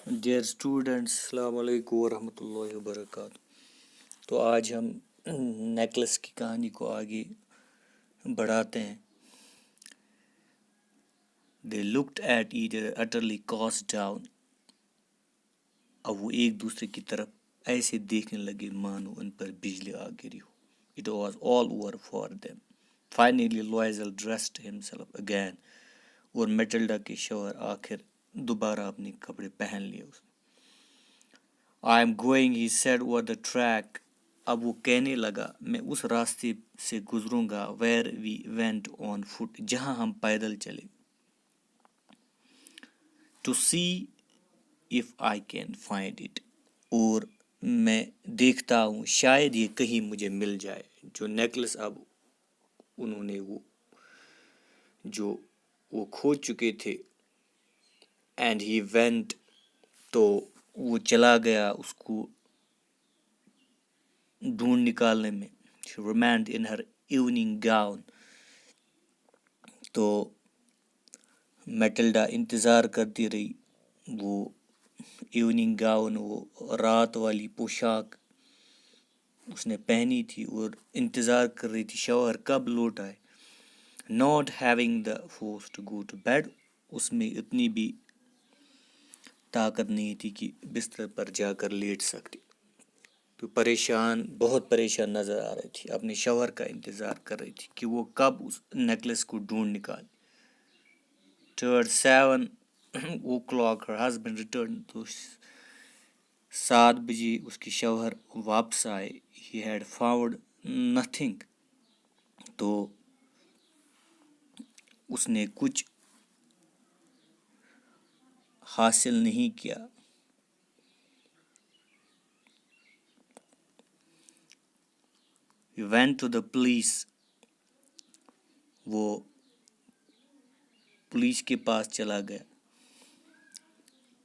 Dear students, السلام علیکم ورحمۃ اللہ وبرکاتہ۔ تو آج ہم نیکلس کی کہانی کو آگے بڑھاتے ہیں۔ They looked at each other utterly cast down. اب وہ ایک دوسرے کی طرف ایسے دیکھنے لگے مانو ان پر بجلی آ گری ہو۔ It was all over for them. Finally Loisel dressed himself again. اور میٹلڈا کے شوہر آخر دوبارہ اپنے کپڑے پہن لیے۔ I am going, he said, over the track. اب وہ کہنے لگا میں اس راستے سے گزروں گا where we went on foot، جہاں ہم پیدل چلے۔ To see if I can find it، اور میں دیکھتا ہوں شاید یہ کہیں مجھے مل جائے۔ جو نیکلس اب انہوں نے وہ کھو چکے تھے۔ And he went، تو وہ چلا گیا اس کو ڈھونڈ نکالنے میں۔ She remained in her evening gown، تو میٹلڈا انتظار کرتی رہی۔ وہ ایوننگ گاؤن، وہ رات والی پوشاک اس نے پہنی تھی اور انتظار کر رہی تھی شوہر کب لوٹ آئے۔ Not having the force to go to bed، اس میں اتنی بھی طاقت نہیں تھی کہ بستر پر جا کر لیٹ سکتی۔ تو بہت پریشان نظر آ رہی تھی، اپنے شوہر کا انتظار کر رہی تھی کہ وہ کب اس نیکلس کو ڈھونڈ نکالے۔ Toward 7 o'clock her husband returned، تو 7 بجے اس کے شوہر واپس آئے۔ He had found nothing، تو اس نے کچھ حاصل نہیں کیا۔ He went to the police، وہ پولیس کے پاس چلا گیا۔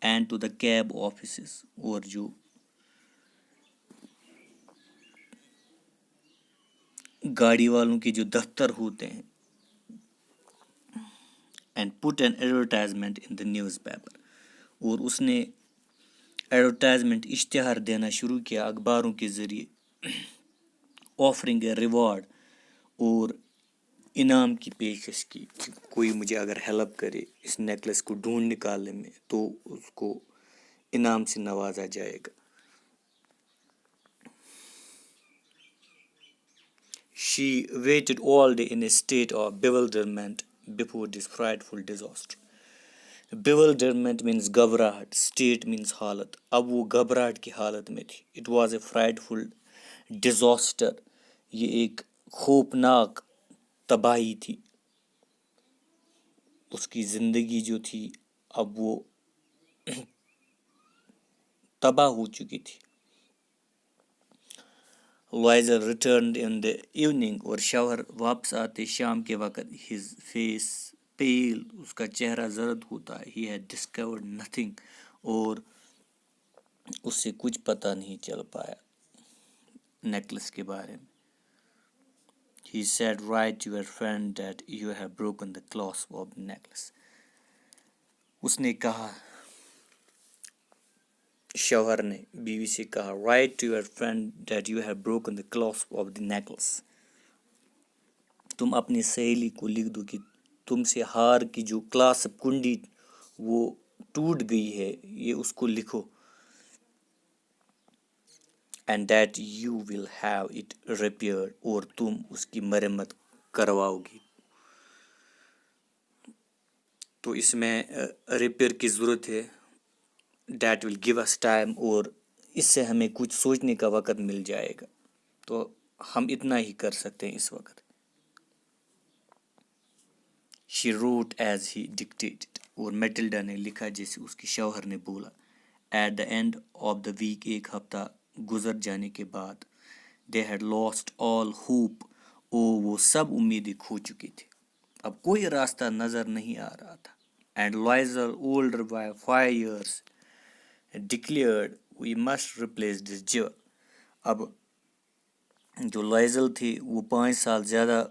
And to the cab offices، اور جو گاڑی والوں کے جو دفتر ہوتے ہیں۔ And put an advertisement in the newspaper، اور اس نے ایڈورٹائزمنٹ اشتہار دینا شروع کیا اخباروں کے ذریعے۔ Offering a reward، اور انعام کی پیشکش کی کہ کوئی مجھے اگر ہیلپ کرے اس نیکلس کو ڈھونڈ نکالنے میں تو اس کو انعام سے نوازا جائے گا۔ She waited all day in a state of bewilderment before this frightful disaster۔ Bewilderment means گھبراہٹ، state means حالت۔ اب وہ گھبراہٹ کی حالت میں تھی۔ It was a frightful disaster، یہ ایک خوفناک تباہی تھی۔ اس کی زندگی جو تھی اب وہ تباہ ہو چکی تھی۔ Loisel returned in the evening، اور شوہر واپس آتے شام کے وقت۔ His face pale، اس کا چہرہ زرد ہوتا ہے۔ He had discovered nothing، اور اس سے کچھ پتہ نہیں چل پایا نیکلس کے بارے میں۔ He said, write to your friend that you have broken the clasp of the necklace۔ اس نے کہا، شوہر نے بیوی سے کہا، write to your friend that you have broken the clasp of the necklace۔ تم اپنی سہیلی کو لکھ دو کہ تم سے ہار کی جو کلاسپ کنڈی وہ ٹوٹ گئی ہے، یہ اس کو لکھو۔ And that you will have it repaired، اور تم اس کی مرمت کرواؤ گی۔ تو اس میں ریپیئر کی ضرورت ہے۔ That will give us time، اور اس سے ہمیں کچھ سوچنے کا وقت مل جائے گا۔ تو ہم اتنا ہی کر سکتے ہیں اس وقت۔ She wrote as he dictated، اور میٹلڈا نے لکھا جیسے اس کے شوہر نے بولا۔ At the end of the week، ایک ہفتہ گزر جانے کے بعد، they had lost all hope، وہ سب امیدیں کھو چکے تھے۔ اب کوئی راستہ نظر نہیں آ رہا تھا۔ And Loisel, older by 5 years، declared we must replace this jewel۔ اب جو لائزل تھے وہ 5 سال زیادہ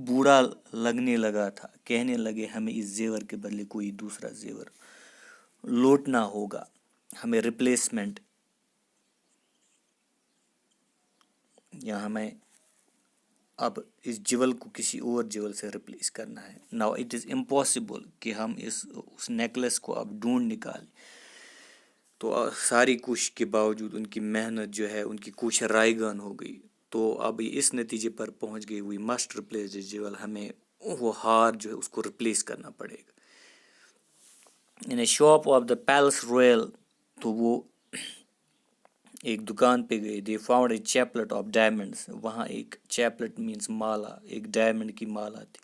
بوڑھا لگنے لگا تھا، کہنے لگے ہمیں اس زیور کے بدلے کوئی دوسرا زیور لوٹنا ہوگا۔ ہمیں ریپلیسمنٹ یا ہمیں اب اس جیول کو کسی اور جیول سے ریپلیس کرنا ہے. ناؤ اٹ از امپاسبل کہ ہم اس نیکلس کو اب ڈھونڈ نکالیں. تو ساری کوشش کے باوجود ان کی محنت جو ہے ان کی کوشش رائے گان ہو گئی. تو اب اس نتیجے پر پہنچ گئی we must replace this jewel, ہمیں وہ ہار جو ہے اس کو ریپلیس کرنا پڑے گا. In a shop of the Palais Royal, تو وہ ایک دکان پہ گئے. They found a chaplet of diamonds, وہاں ایک چیپلٹ مینس مالا، ایک ڈائمنڈ کی مالا تھی.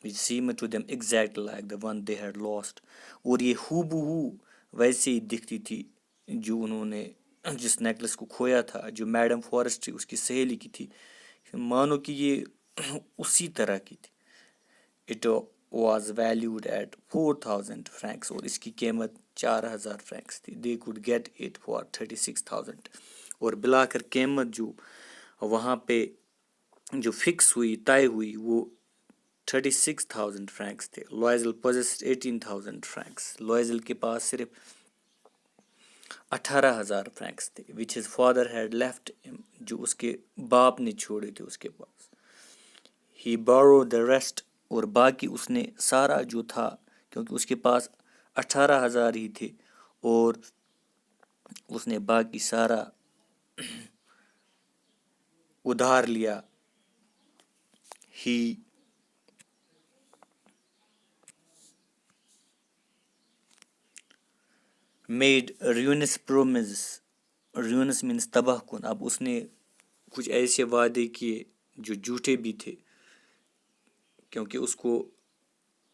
which seemed to them exactly like the one they had lost. اور یہ ہو بہ ہو ویسے ہی دکھتی تھی جو انہوں نے جس نیکلس کو کھویا تھا، جو میڈم فارسٹری اس کی سہیلی کی تھی. مانو کہ یہ اسی طرح کی تھی. It was valued at 4,000 francs, اور اس کی قیمت 4,000 فرینکس تھی. They could get it for 36,000. اور بلا کر قیمت جو وہاں پہ جو فکس ہوئی، طے ہوئی، وہ 36,000 فرینکس تھے. لوائزل possessed 18,000 فرینکس. لوائزل کے پاس صرف 18,000 فرینکس تھے. which his father had left him، جو اس کے باپ نے چھوڑے تھے اس کے پاس. he borrowed the rest، اور باقی اس نے سارا جو تھا، کیونکہ اس کے پاس 18,000 ہی تھے، اور اس نے باقی سارا ادھار لیا. he made ruinous promises. ruinous means تباہ کن. اب اس نے کچھ ایسے وعدے کیے جو جھوٹے بھی تھے، کیونکہ اس کو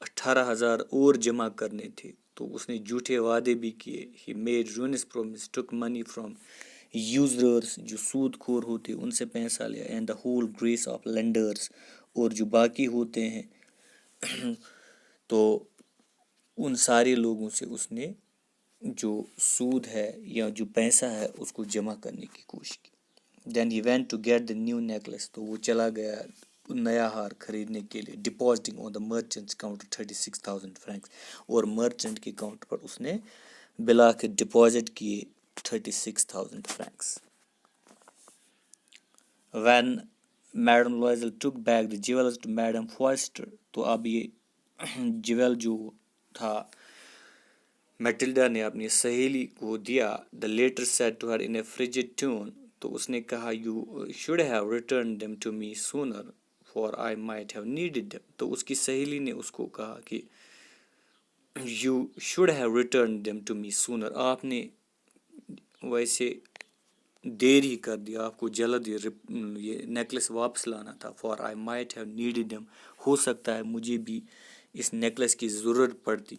18,000 اور جمع کرنے تھے، تو اس نے جھوٹے وعدے بھی کیے. he made ruinous promises، took money from usurers، جو سود خور ہوتے ان سے پیسہ لیا. and the whole grace of lenders، اور جو باقی ہوتے ہیں تو ان سارے لوگوں سے اس نے جو سود ہے یا جو پیسہ ہے اس کو جمع کرنے کی کوشش کی. then he went to get the new necklace، تو وہ چلا گیا نیا ہار خریدنے کے لیے. depositing on the merchant's counter 36,000 francs، اور مرچنٹ کے کاؤنٹر پر اس نے بلا کے ڈپازٹ کیے 36,000 francs. when Madame Loisel took back the jewels to Madame Forster، تو اب یہ جیول جو تھا میٹلڈا نے اپنی سہیلی کو دیا. the latter said to her in a frigid tone، تو اس نے کہا you should have returned them to me sooner for I might have needed them. تو اس کی سہیلی نے اس کو کہا کہ you should have returned them to me sooner، آپ نے ویسے دیر ہی کر دیا، آپ کو جلد یہ نیکلس واپس لانا تھا. for I might have needed them، ہو سکتا ہے مجھے بھی اس نیکلس کی ضرورت پڑتی،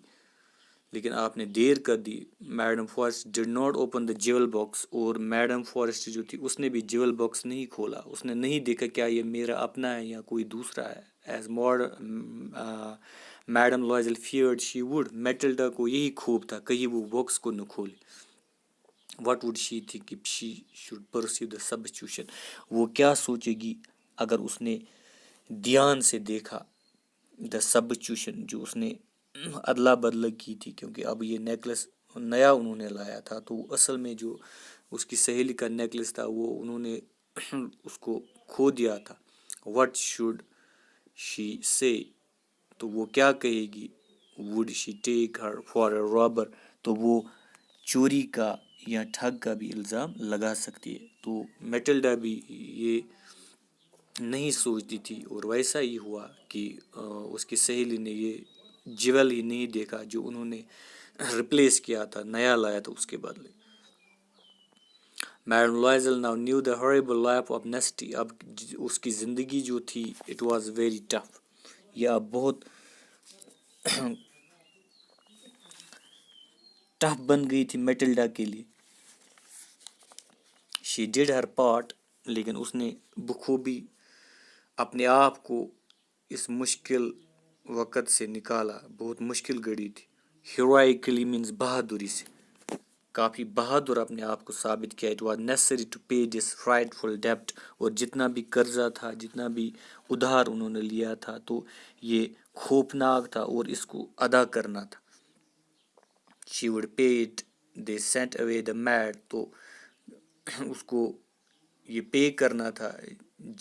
لیکن آپ نے دیر کر دی. Madam Forestier did not open the jewel box, اور میڈم فارسٹ جو تھی اس نے بھی جیول باکس نہیں کھولا. اس نے نہیں دیکھا کیا یہ میرا اپنا ہے یا کوئی دوسرا ہے. As madam Loisel feared she would, Matilda کو یہی خوف تھا کہیں وہ باکس کو نہ کھولے. What would she think if she should perceive the substitution, وہ کیا سوچے گی اگر اس نے دھیان سے دیکھا دا سبسٹیوشن، جو اس نے ادلا بدلا کی تھی. کیونکہ اب یہ نیکلس نیا انہوں نے لایا تھا، تو اصل میں جو اس کی سہیلی کا نیکلس تھا وہ انہوں نے اس کو کھو دیا تھا. وٹ شوڈ شی سے، تو وہ کیا کہے گی. Would she take her for a رابر، تو وہ چوری کا یا ٹھگ کا بھی الزام لگا سکتی ہے. تو میٹلڈا بھی یہ نہیں سوچتی تھی، اور ویسا ہی ہوا کہ اس کی سہیلی نے یہ جیول ہی نہیں دیکھا جو انہوں نے ریپلیس کیا تھا، نیا لایا تھا اس کے بدلے. Madam Loisel now knew the horrible life of necessity، اب اس کی زندگی جو تھی it was very tough، یہ اب بہت ٹف بن گئی تھی میٹلڈا کے لیے. she did her part، لیکن اس نے بخوبی اپنے آپ کو اس مشکل وقت سے نکالا. بہت مشکل گھڑی تھی. heroically means بہادری سے، کافی بہادر اپنے آپ کو ثابت کیا. it was necessary to pay this frightful debt، اور جتنا بھی قرضہ تھا، جتنا بھی ادھار انہوں نے لیا تھا، تو یہ خوفناک تھا اور اس کو ادا کرنا تھا. she would pay it they sent away the maid. تو اس کو یہ پے کرنا تھا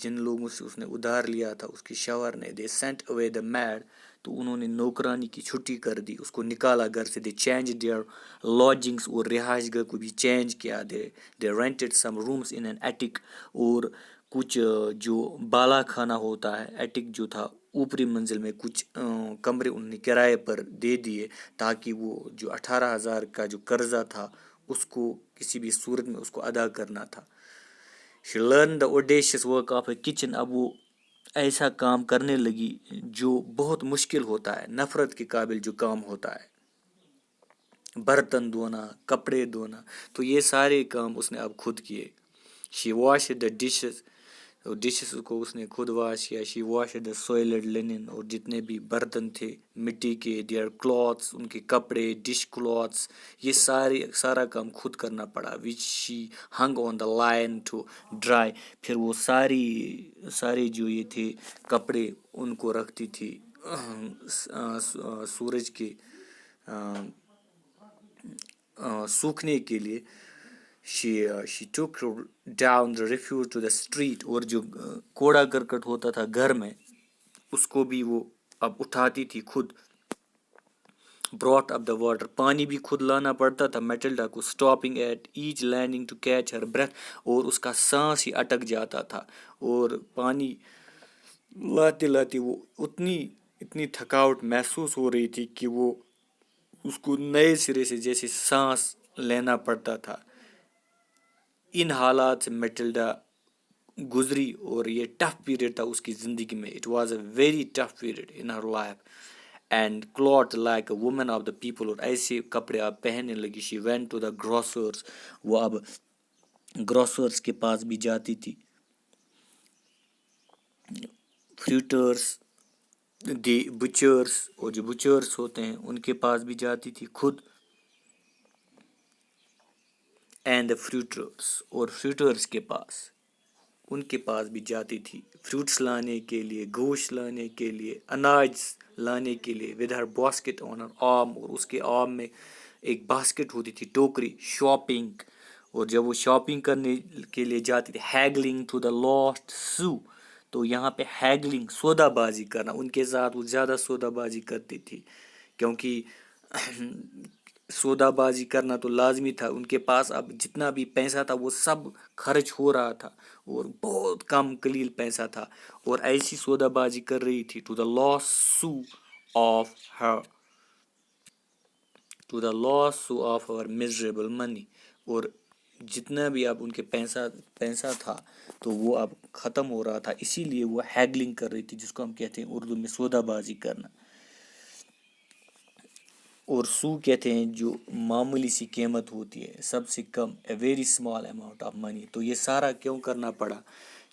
جن لوگوں سے اس نے ادھار لیا تھا اس کی شوہر نے. دے سینٹ اوے دا میڈ. تو انہوں نے نوکرانی کی چھٹی کر دی, اس کو نکالا گھر سے. دے چینج دیئر لاڈجنگس, اور رہائش گاہ کو بھی چینج کیا. They rented some rooms in an attic, اور کچھ جو بالا خانہ ہوتا ہے, ایٹک جو تھا اوپری منزل میں, کچھ کمرے انہوں نے کرائے پر دے دیے تاکہ وہ جو 18,000 کا جو قرضہ تھا اس کو کسی بھی صورت میں اس کو ادا کرنا تھا. She learned the audacious work of a kitchen. اب وہ ایسا کام کرنے لگی جو بہت مشکل ہوتا ہے, نفرت کے قابل جو کام ہوتا ہے, برتن دھونا, کپڑے دھونا. تو یہ سارے کام اس نے اب خود کیے. She washed the dishes. Dishes کو اس نے خود واش کیا. She washed the soiled linen. اور جتنے بھی برتن تھے مٹی کے, their clothes, ان کے کپڑے, ڈش clothes, یہ سارا کام خود کرنا پڑا. which she hung on the line to dry. پھر وہ سارے جو یہ تھے کپڑے ان کو رکھتی تھی سورج کے سوکھنے کے لیے. She took down the refuse to the street. اور جو کوڑا کرکٹ ہوتا تھا گھر میں اس کو بھی وہ اب اٹھاتی تھی خود. brought up the water. پانی بھی خود لانا پڑتا تھا میٹلڈا کو. stopping at each landing to catch her breath. اور اس کا سانس ہی اٹک جاتا تھا, اور پانی لاتے لاتے وہ اتنی تھکاوٹ محسوس ہو رہی تھی کہ وہ اس کو نئے سرے سے جیسے سانس لینا پڑتا تھا. ان حالات سے میٹلڈا گزری, اور یہ ٹف پیریڈ تھا اس کی زندگی میں. It was a very tough period in her life. And clothed like a woman of the people. اور ایسے کپڑے آپ پہننے لگی. She went to the grocers. وہ اب گروسرس کے پاس بھی جاتی تھی. فروٹرس, دی بچرس, اور جو بچرس ہوتے ہیں ان کے پاس بھی جاتی تھی خود. اینڈ دا فروٹرس, اور فروٹرس کے پاس, ان کے پاس بھی جاتی تھی فروٹس لانے کے لیے, گوشت لانے کے لیے, اناج لانے کے لیے. ود ہر باسکٹ آن ہر آرم. اور اس کے آرم میں ایک باسکٹ ہوتی تھی, ٹوکری. شاپنگ. اور جب وہ شاپنگ کرنے کے لیے جاتی تھی, ہیگلنگ ٹو دا لاسٹ سو. تو یہاں پہ ہیگلنگ, سودا بازی کرنا, ان کے ساتھ وہ زیادہ سودا بازی کرتی تھی کیونکہ سودا بازی کرنا تو لازمی تھا. ان کے پاس اب جتنا بھی پیسہ تھا وہ سب خرچ ہو رہا تھا, اور بہت کم قلیل پیسہ تھا, اور ایسی سودا بازی کر رہی تھی. To the last sou of her, to the last sou of her miserable money. اور جتنا بھی اب ان کے پیسہ تھا تو وہ اب ختم ہو رہا تھا, اسی لیے وہ ہیگلنگ کر رہی تھی, جس کو ہم کہتے ہیں اردو میں سودا بازی کرنا. اور سو کہتے ہیں جو معمولی سی قیمت ہوتی ہے, سب سے کم, a very small amount of money. تو یہ سارا کیوں کرنا پڑا,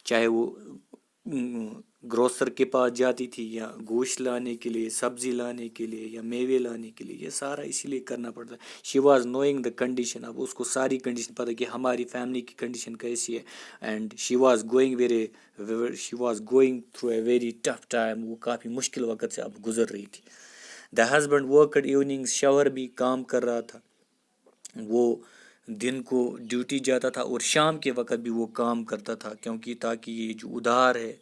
چاہے وہ گروسر کے پاس جاتی تھی یا گوشت لانے کے لیے, سبزی لانے کے لیے, یا میوے لانے کے لیے, یہ سارا اسی لیے کرنا پڑتا. She was knowing the condition. اب اس کو ساری کنڈیشن پتہ کہ ہماری فیملی کی کنڈیشن کیسی ہے. And she was going through a very tough time. وہ کافی مشکل وقت سے اب گزر رہی تھی. The husband worked evenings. شوہر بھی کام کر رہا تھا, وہ دن کو ڈیوٹی جاتا تھا اور شام کے وقت بھی وہ کام کرتا تھا, کیونکہ تاکہ یہ جو ادھار ہے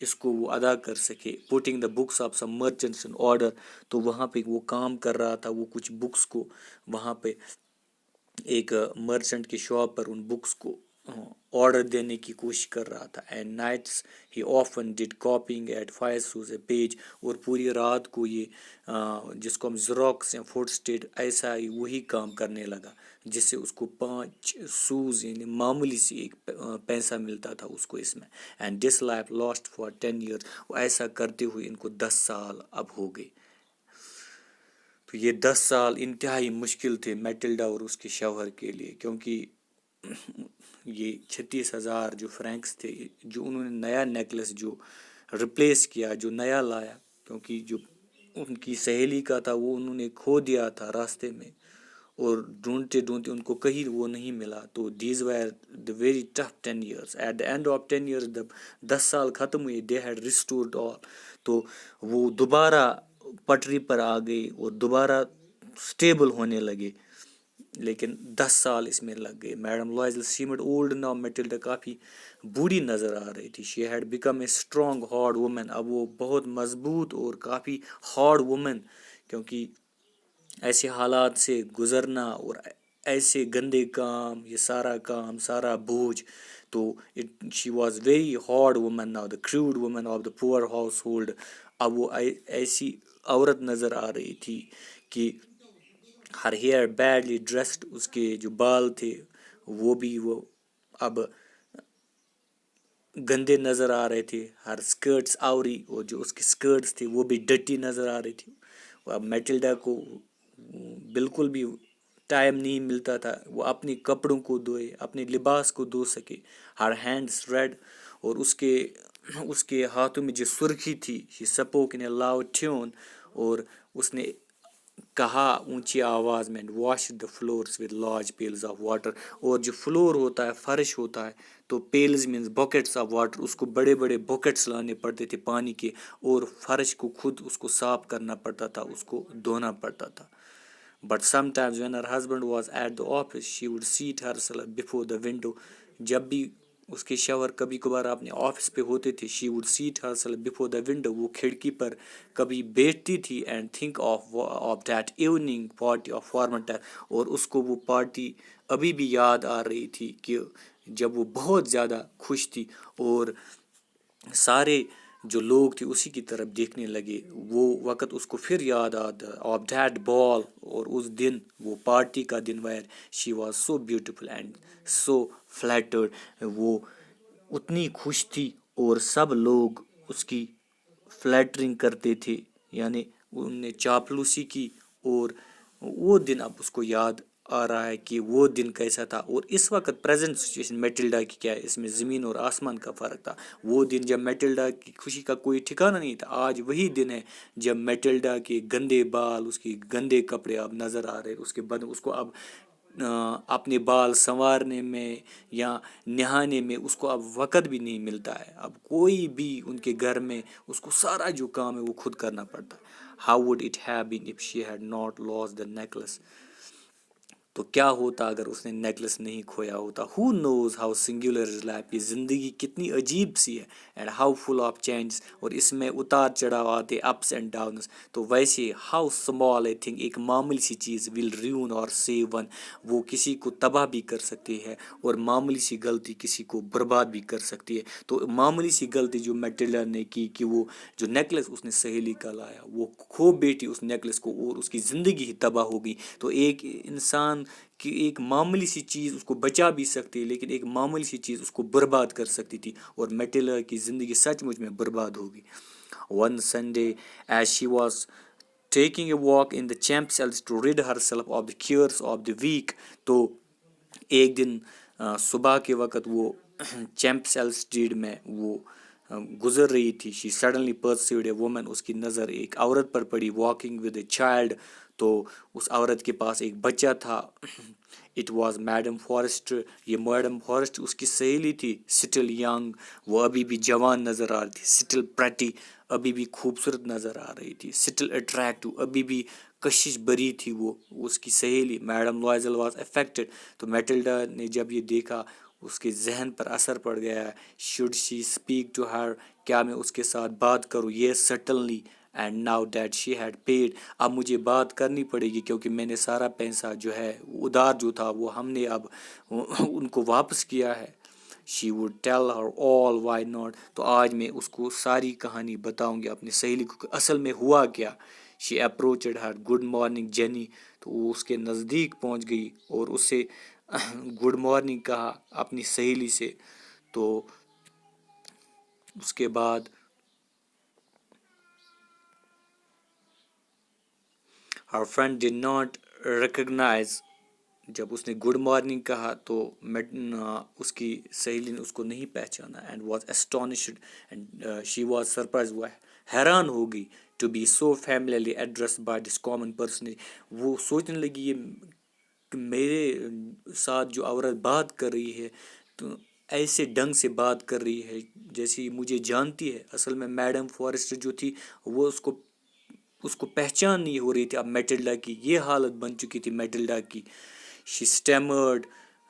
اس کو وہ ادا کر سکے. Putting the books of some merchants in order. تو وہاں پہ وہ کام کر رہا تھا, وہ کچھ بکس کو وہاں پہ ایک مرچنٹ کی شاپ پر ان بکس کو آرڈر دینے کی کوشش کر رہا تھا. And nights he often did copying at 5 sous a page. اور پوری رات کو یہ جس کو ہم زیروکس یا فوٹو اسٹیٹ, ایسا ہی وہی کام کرنے لگا, جس سے اس کو 5 سوز یعنی معمولی سی ایک پیسہ ملتا تھا اس کو اس میں. And this life last for 10 years. وہ ایسا کرتے ہوئے ان کو 10 سال اب ہو گئے. تو یہ 10 سال انتہائی مشکل تھے میٹلڈا اور اس کے شوہر کے لیے, کیونکہ یہ 36,000 جو فرینکس تھے, جو انہوں نے نیا نیکلس جو ریپلیس کیا, جو نیا لایا, کیونکہ جو ان کی سہیلی کا تھا وہ انہوں نے کھو دیا تھا راستے میں, اور ڈھونڈتے ڈھونڈتے ان کو کہیں وہ نہیں ملا. تو these were the very tough 10 years. At the end of 10 years جب 10 سال ختم ہوئے, دے ہیڈ ریسٹورڈ آل. تو وہ دوبارہ پٹری پر آ گئی اور دوبارہ اسٹیبل ہونے لگے. لیکن 10 سال اس میں لگ گئے. Madam Loisel seemed old now. Matilda کافی بوڑھی نظر آ رہی تھی. She had become a strong hard woman. اب وہ بہت مضبوط اور کافی ہارڈ وومن، کیونکہ ایسے حالات سے گزرنا اور ایسے گندے کام، یہ سارا کام، سارا بوجھ، تو she was very hard woman now, the crude woman of the poor house hold. اب وہ ایسی عورت نظر آ رہی تھی کہ ہر ہیئر بیڈلی ڈریسڈ، اس کے جو بال تھے وہ اب گندے نظر آ رہے تھے. ہر اسکرٹس آوری، اور جو اس کے اسکرٹس تھے وہ بھی ڈٹی نظر آ رہی تھی. اب میٹلڈا کو بالکل بھی ٹائم نہیں ملتا تھا وہ اپنے کپڑوں کو دھوئے، اپنے لباس کو دھو سکے. ہر ہینڈس ریڈ، اور اس کے ہاتھوں میں جو سرخی تھی. شی سپوک ان اے لاؤڈ ٹیون، اور اس نے کہا اونچی آواز میں، wash the floors with large pails of water. اور جو فلور ہوتا ہے، فرش ہوتا ہے، تو pails means buckets of water, اس کو بڑے بڑے بکٹس لانے پڑتے تھے پانی کے، اور فرش کو خود اس کو صاف کرنا پڑتا تھا، اس کو دھونا پڑتا تھا. But sometimes when her husband was at the office, she would seat herself before the window. جب بھی اس کے شوہر کبھی کبھار اپنے آفس پہ ہوتے تھے، she would seat herself before the window. وہ کھڑکی پر کبھی بیٹھتی تھی and think of that evening party of former time. اور اس کو وہ پارٹی ابھی بھی یاد آ رہی تھی کہ جب وہ بہت زیادہ خوش تھی، اور سارے جو لوگ تھے اسی کی طرف دیکھنے لگے. وہ وقت اس کو پھر یاد آتا آف دیٹ بال، اور اس دن، وہ پارٹی کا دن، where she was so beautiful and so flattered. وہ اتنی خوش تھی اور سب لوگ اس کی فلیٹرنگ کرتے تھے، یعنی ان نے چاپلوسی کی. اور وہ دن اب اس کو یاد آ رہا ہے کہ وہ دن کیسا تھا. اور اس وقت پریزنٹ سچویشن میٹلڈا کی کیا ہے، اس میں زمین اور آسمان کا فرق تھا. وہ دن جب میٹلڈا کی خوشی کا کوئی ٹھکانہ نہیں تھا، آج وہی دن ہے جب میٹلڈا کے گندے بال، اس کے گندے کپڑے اب نظر آ رہے، اس کے بدن، اس کو اب اپنے بال سنوارنے میں یا نہانے میں اس کو اب وقت بھی نہیں ملتا ہے. اب کوئی بھی ان کے گھر میں اس کو سارا جو کام ہے وہ خود کرنا پڑتا ہے. How would it have been if she had not lost the necklace? تو کیا ہوتا اگر اس نے نیکلس نہیں کھویا ہوتا. Who knows how singular is life. یہ زندگی کتنی عجیب سی ہے. And how full of changes. اور اس میں اتار چڑھاؤ آتے، ups and downs. تو ویسے how small a thing. ایک معمولی سی چیز will ruin or save one. وہ کسی کو تباہ بھی کر سکتی ہے، اور معمولی سی غلطی کسی کو برباد بھی کر سکتی ہے. تو معمولی سی غلطی جو میٹلڈا نے کی کہ وہ جو نیکلس اس نے سہیلی کا لایا، وہ کھو بیٹھی اس نیکلس کو، اور اس کی زندگی ہی تباہ ہو گئی. تو ایک انسان کی ایک معمولی سی چیز اس کو بچا بھی سکتی ہے، لیکن ایک معمولی سی چیز اس کو برباد کر سکتی تھی. اور میٹلڈا کی زندگی سچ مچ میں برباد ہو گئی. One Sunday as she was taking a walk in the Champs-Élysées to rid herself of the cares of the week. تو ایک دن صبح کے وقت وہ چیمپس ایلسٹریڈ میں وہ گزر رہی تھی. شی سڈنلی پرسیوڈ اے وومن. اس کی نظر ایک عورت پر پڑی، واکنگ ود اے چائلڈ. تو اس عورت کے پاس ایک بچہ تھا. It was madam Forestier. یہ میڈم فارسٹر اس کی سہیلی تھی. Still young. وہ ابھی بھی جوان نظر آ رہی تھی. Still pretty. ابھی بھی خوبصورت نظر آ رہی تھی. Still attractive. ابھی بھی کشش بری تھی وہ اس کی سہیلی. Madam Loisel was affected. تو میٹلڈا نے جب یہ دیکھا اس کے ذہن پر اثر پڑ گیا. Should she speak to her. کیا میں اس کے ساتھ بات کروں؟ یہ سٹنلی. And now that she had paid. اب مجھے بات کرنی پڑے گی کیونکہ میں نے سارا پیسہ جو ہے ادھار جو تھا وہ ہم نے اب ان کو واپس کیا ہے. She would tell her all why not. تو آج میں اس کو ساری کہانی بتاؤں گی اپنی سہیلی کو کہ اصل میں ہوا کیا. شی اپروچڈ ہر. گڈ مارننگ جینی. تو وہ اس کے نزدیک پہنچ گئی اور اس سے گڈ مارننگ کہا اپنی سہیلی سے. تو اس کے بعد her friend did not recognize. جب اس نے گڈ مارننگ کہا تو اس کی سہیلی نے اس کو نہیں پہچانا. And was astonished and she was surprise. وہ حیران ہو گئی. To be so familiarly addressed by this common person. وہ سوچنے لگی یہ میرے ساتھ جو عورت بات کر رہی ہے تو ایسے ڈھنگ سے بات کر رہی ہے جیسی مجھے جانتی ہے. اصل میں میڈم فارسٹر جو تھی وہ اس کو پہچان نہیں ہو رہی تھی. اب میٹلڈا کی یہ حالت بن چکی تھی میٹلڈا کی. She stammered,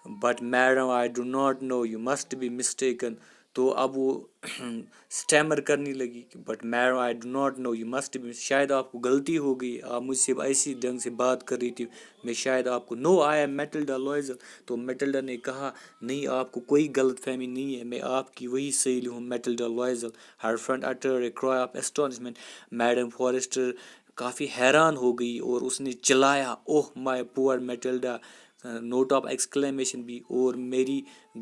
but madam, I do not know, you must be mistaken. تو اب وہ اسٹیمر کرنے لگی but madam I do not know you must be, شاید آپ کو غلطی ہو گئی، آپ مجھ سے ایسی ڈھنگ سے بات کر رہی تھی، میں شاید آپ کو، نو آئی ایم میٹلڈا لوئزل. تو میٹلڈا نے کہا نہیں، آپ کو کوئی غلط فہمی نہیں ہے، میں آپ کی وہی سہیلی ہوں میٹلڈا لوئزل. ہر فرینڈ اٹر اے کرائے آف اسٹونشمنٹ. میڈم فارسٹر کافی حیران ہو گئی اور اس نے چلایا، اوہ my poor Matilda, note of exclamation بھی، اور میری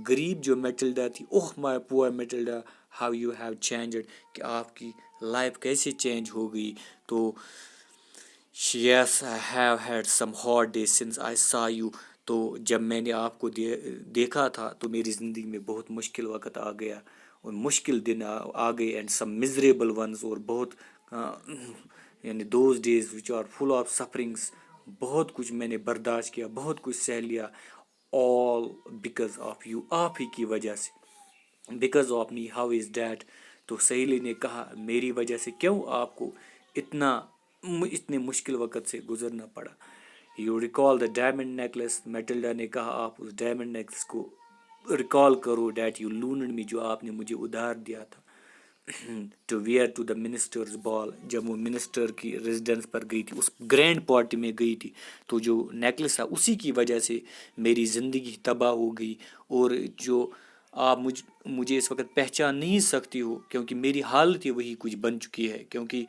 غریب جو میٹلڈا تھی، oh my poor Matilda how you have changed, کہ آپ کی لائف کیسے چینج ہو گئی. تو yes I have had some hard days since I saw you. تو جب میں نے آپ کو دیکھا تھا تو میری زندگی میں بہت مشکل وقت آ گیا اور مشکل دن آ گئے، اینڈ سم مزریبل ونز، اور بہت یعنی those days which are full of sufferings, بہت کچھ میں نے برداشت کیا، بہت کچھ سہ لیا، آل بیکاز آف یو، آپ ہی کی وجہ سے، because of me how is that. تو سہیلی نے کہا میری وجہ سے کیوں آپ کو اتنے مشکل وقت سے گزرنا پڑا. You recall the diamond necklace, Matilda نے کہا آپ اس ڈائمنڈ نیکلس کو ریکال کرو، دیٹ یو لونڈ می، جو آپ نے مجھے ادھار دیا تھا، to wear to the minister's ball, جب وہ منسٹر کی ریزیڈنس پر گئی تھی، اس گرینڈ پارٹی میں گئی تھی، تو جو نیکلس تھا اسی کی وجہ سے میری زندگی تباہ ہو گئی. اور جو آپ مجھے اس وقت پہچان نہیں سکتی ہو، کیونکہ میری حالت ہی وہی کچھ بن چکی ہے، کیونکہ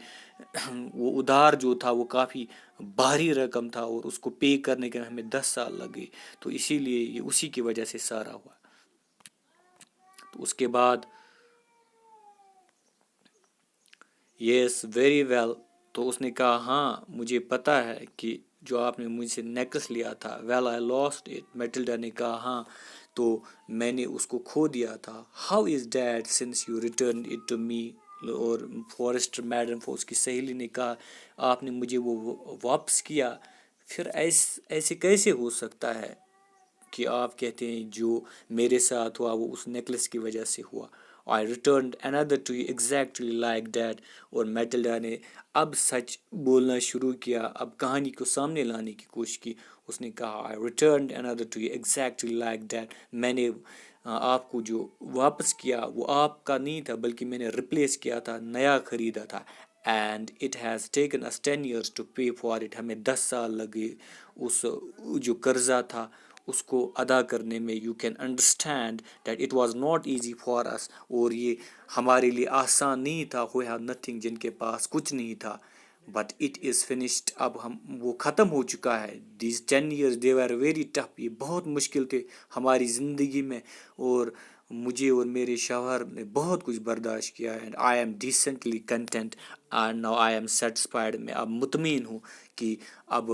وہ ادھار جو تھا وہ کافی بھاری رقم تھا اور اس کو پے کرنے کے ہمیں 10 سال لگے، تو اسی لیے یہ اسی کی وجہ سے سارا ہوا. تو اس کے بعد یس ویری ویل، تو اس نے کہا ہاں مجھے پتہ ہے کہ جو آپ نے مجھ سے نیکلس لیا تھا، well I lost it. Matilda نے کہا ہاں تو میں نے اس کو کھو دیا تھا. How is that since you return it to me. اور فارسٹر میڈم اس کی سہیلی نے کہا آپ نے مجھے وہ واپس کیا، پھر ایسے کیسے ہو سکتا ہے کہ آپ کہتے ہیں جو میرے ساتھ ہوا وہ اس نیکلس کی وجہ سے ہوا. I returned another to you exactly like that. اور میٹلڈا نے اب سچ بولنا شروع کیا، اب کہانی کو سامنے لانے کی کوشش کی. اس نے کہا I returned another to you exactly like that. میں نے آپ کو جو واپس کیا وہ آپ کا نہیں تھا بلکہ میں نے ریپلیس کیا تھا، نیا خریدا تھا. And it has taken us 10 years to pay for it. ہمیں 10 سال لگے اس جو قرضہ تھا اس کو ادا کرنے میں. You can understand that it was not easy for us. اور یہ ہمارے لیے آسان نہیں تھا. who have nothing، جن کے پاس کچھ نہیں تھا. بٹ اٹ از فنشڈ، اب وہ ختم ہو چکا ہے. These 10 years they were very tough، یہ بہت مشکل تھے ہماری زندگی میں، اور مجھے اور میرے شوہر نے بہت کچھ برداشت کیا. And I am decently content and now I am satisfied. میں اب مطمئن ہوں کہ اب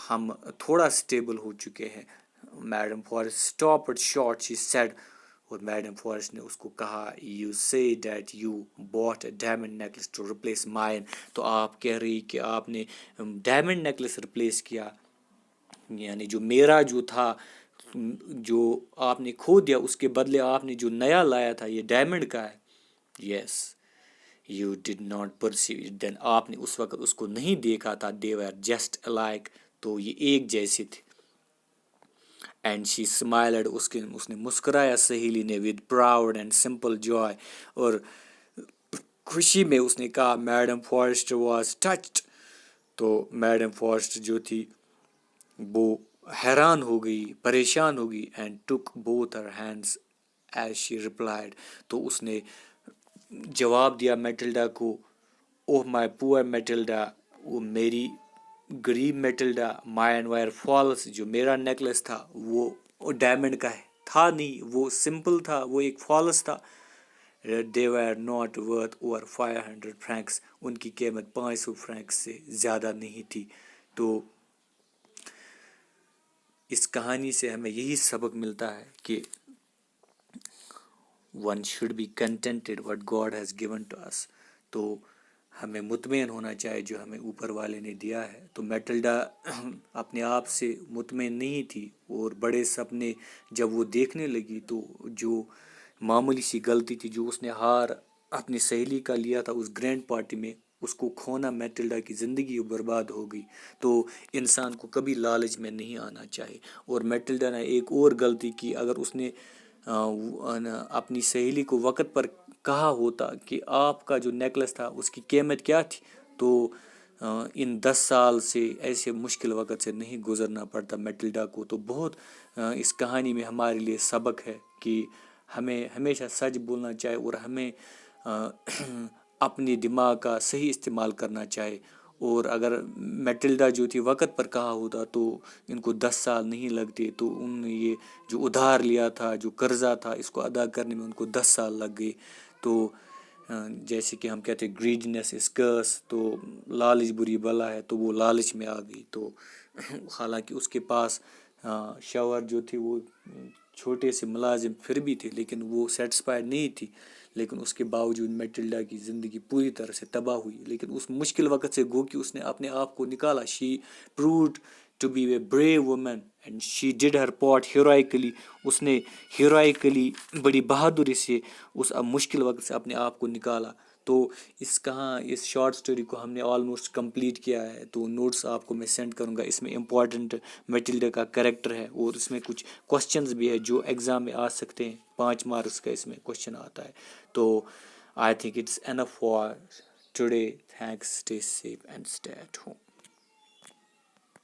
ہم تھوڑا اسٹیبل ہو چکے ہیں. Madam Forestier stop it short, she said. اور میڈم فارسٹ نے اس کو کہا you say that you bought a diamond necklace to replace mine. تو آپ کہہ رہی کہ آپ نے ڈائمنڈ نیکلس ریپلیس کیا، یعنی جو میرا جو تھا جو آپ نے کھو دیا اس کے بدلے آپ نے جو نیا لایا تھا یہ ڈائمنڈ کا ہے. Yes you did not perceive it then, آپ نے اس وقت اس کو نہیں دیکھا تھا. دے ور جسٹ الائک، تو یہ ایک جیسے تھے. اینڈ شی اسمائلڈ، اس نے مسکرایا سہیلی نے، with proud and simple joy, اور خوشی میں اس نے کہا میڈم فارسٹر واز ٹچڈ. تو میڈم فارسٹر جو تھی وہ حیران ہو گئی، پریشان ہو گئی. And took both Hare hands as she replied. تو اس نے جواب دیا میٹلڈا کو، اوہ مائی پور میٹلڈا، وہ میری غریب میٹلڈا، مائن وائر فالس، جو میرا نیکلس تھا وہ ڈائمنڈ کا تھا نہیں، وہ سمپل تھا، وہ ایک فالس تھا. they were not worth over 500 francs، ان کی قیمت 500 فرینکس سے زیادہ نہیں تھی. تو اس کہانی سے ہمیں یہی سبق ملتا ہے کہ one should be contented what God has given to us. تو ہمیں مطمئن ہونا چاہے جو ہمیں اوپر والے نے دیا ہے. تو میٹلڈا اپنے آپ سے مطمئن نہیں تھی اور بڑے سپنے جب وہ دیکھنے لگی تو جو معمولی سی غلطی تھی جو اس نے ہار اپنی سہیلی کا لیا تھا اس گرینڈ پارٹی میں، اس کو کھونا میٹلڈا کی زندگی برباد ہو گئی. تو انسان کو کبھی لالچ میں نہیں آنا چاہیے. اور میٹلڈا نے ایک اور غلطی کی، اگر اس نے اپنی سہیلی کو وقت پر کہا ہوتا کہ آپ کا جو نیکلس تھا اس کی قیمت کیا تھی، تو ان 10 سال سے ایسے مشکل وقت سے نہیں گزرنا پڑتا میٹلڈا کو. تو بہت اس کہانی میں ہمارے لیے سبق ہے کہ ہمیں ہمیشہ سچ بولنا چاہیے اور ہمیں اپنے دماغ کا صحیح استعمال کرنا چاہیے. اور اگر میٹلڈا جو تھی وقت پر کہا ہوتا تو ان کو 10 سال نہیں لگتے. تو ان نے یہ جو ادھار لیا تھا، جو قرضہ تھا، اس کو ادا کرنے میں ان کو 10 سال لگ گئے. تو جیسے کہ ہم کہتے ہیں گریڈنیس از کرس، تو لالچ بری بلا ہے، تو وہ لالچ میں آ گئی. تو حالانکہ اس کے پاس شوہر جو تھی وہ چھوٹے سے ملازم پھر بھی تھے، لیکن وہ سیٹسفائڈ نہیں تھی. لیکن اس کے باوجود میٹلڈا کی زندگی پوری طرح سے تباہ ہوئی. لیکن اس مشکل وقت سے گو کہ اس نے اپنے آپ کو نکالا. شی proved to be a brave woman and she did her part heroically. اس نے ہیروائکلی بڑی بہادری سے اس مشکل وقت سے اپنے آپ کو نکالا. تو اس شارٹ سٹوری کو ہم نے آلموسٹ کمپلیٹ کیا ہے. تو نوٹس آپ کو میں سینڈ کروں گا. اس میں امپورٹنٹ میٹلڈا کا کریکٹر ہے اور اس میں کچھ کوشچنز بھی ہے جو ایگزام میں آ سکتے ہیں. 5 مارکس کا اس میں کوشچن آتا ہے. تو I think it's enough for today. Thanks. Stay safe and stay at home.